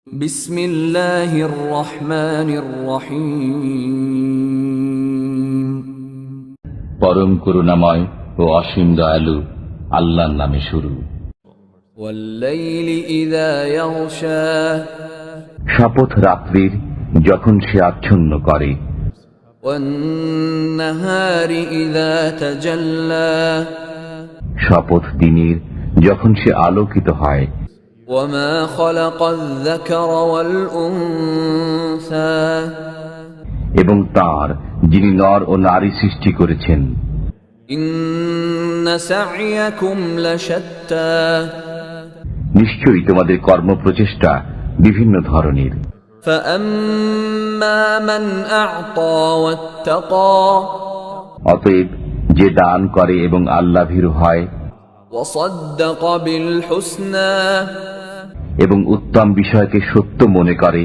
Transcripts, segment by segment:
বিসমিল্লাহির রহমানির রহিম। পরম করুণাময় ও অসীম দয়ালু আল্লাহর নামে শুরু। ওয়াল-লাইলি ইযা ইয়াগশা, শপথ রাত্রির যখন সে আচ্ছন্ন করে, ওয়ান-নাহারি ইযা তাজাল্লা, শপথ দিনের যখন সে আলোকিত হয়, ওয়ামা খালাকায-যাকারা ওয়াল-উনসা, এবং তার যিনি নর ও নারী সৃষ্টি করেছেন। ইন্না সা'য়াকুম লাশাত্তা, নিশ্চয়ই তোমাদের কর্মপ্রচেষ্টা বিভিন্ন ধরনের। ফাআম্মা মান আ'তা ওয়াত্তাকা, অতএব যে দান করে এবং আল্লাহ ভীরু হয় ওয়াসাদ্দাক বিল হুসনা, এবং উত্তম বিষয়কে সত্য মনে করে,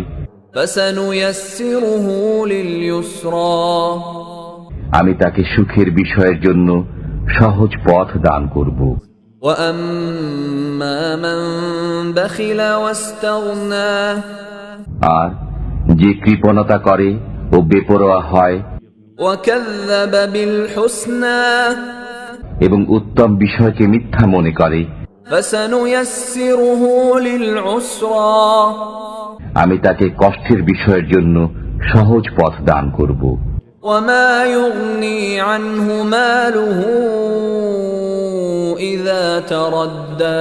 ফাসানুয়াসসিরুহু লিল ইউসরা, আমি তাকে সুখের বিষয়ের জন্য সহজ পথ দান করব। ওয়াআম্মা মান বাখিলা ওয়াস্তাগনা, আর যে কৃপণতা করে ও বেপরোয়া হয় ওয়াকাযযাবা বিল হুসনা, এবং উত্তম বিষয়কে মিথ্যা মনে করে, ফাসানুয়াসসিরুহু লিল উসরা, আমি তাকে কষ্টের বিষয়ের জন্য সহজ পথ দান করব। ওয়ামা ইউগনি আনহু মালুহু ইযা তারাদ্দা,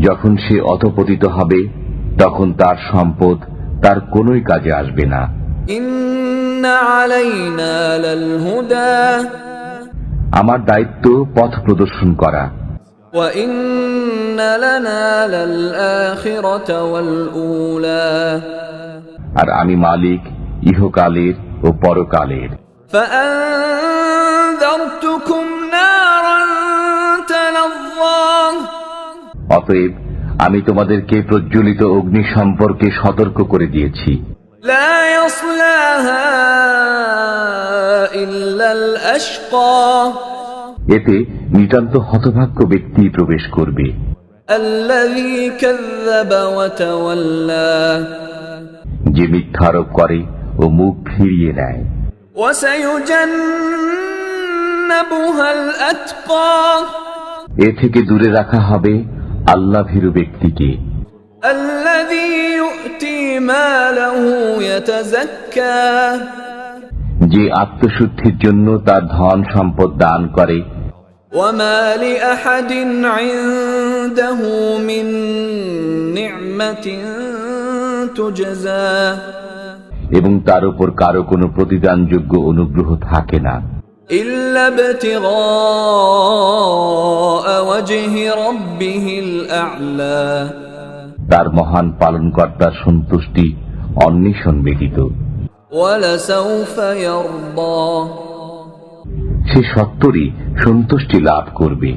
যখন সে অধঃপতিত হবে তখন তার সম্পদ তার কোনোই কাজে আসবে না। ইন্না আলাইনা লাল হুদা, আমার দায়িত্ব পথ প্রদর্শন করা, ওয়া ইন্না লানা লাল আখিরাতা ওয়াল উলা, আর আমি মালিক ইহকালের ও পরকালের। ফাআনযারতুকুম নারান তালাযযা, অতএব আমি তোমাদেরকে প্রজ্বলিত অগ্নি সম্পর্কে সতর্ক করে দিয়েছি। লা ইয়াসলাহা ইল্লাল আশকা, এতে নিতান্ত হতভাগ্য ব্যক্তি প্রবেশ করবে, আল্লাযী কাযযাবা ওয়া তাওয়াল্লা, যে মিথ্যারোপ করে ও মুখ ফিরিয়ে নেয়। ওয়া সায়ুজান্নাবুহাল আতকা, এ থেকে দূরে রাখা হবে আল্লাহ ভীরু ব্যক্তিকে, আল্লাযী ইউতি মালাহু ইয়াতাযাক্কা, যে আত্মশুদ্ধির জন্য তার ধন সম্পদ দান করে। ওয়ামা লিআহাদিন ইনদাহু মিন নি'মাতিন তুজজা, এবং তার উপর কারো কোনো প্রতিদানযোগ্য অনুগ্রহ থাকে না। ইল্লা ইবতিগা ওয়াজহি রাব্বিহিল আ'লা, তার মহান পালনকর্তার সন্তুষ্টি অন্বেষণ ব্যতীত। ওয়ালাসাউফা ইয়ারদা, সে সত্তরই সন্তুষ্টি লাভ করবে।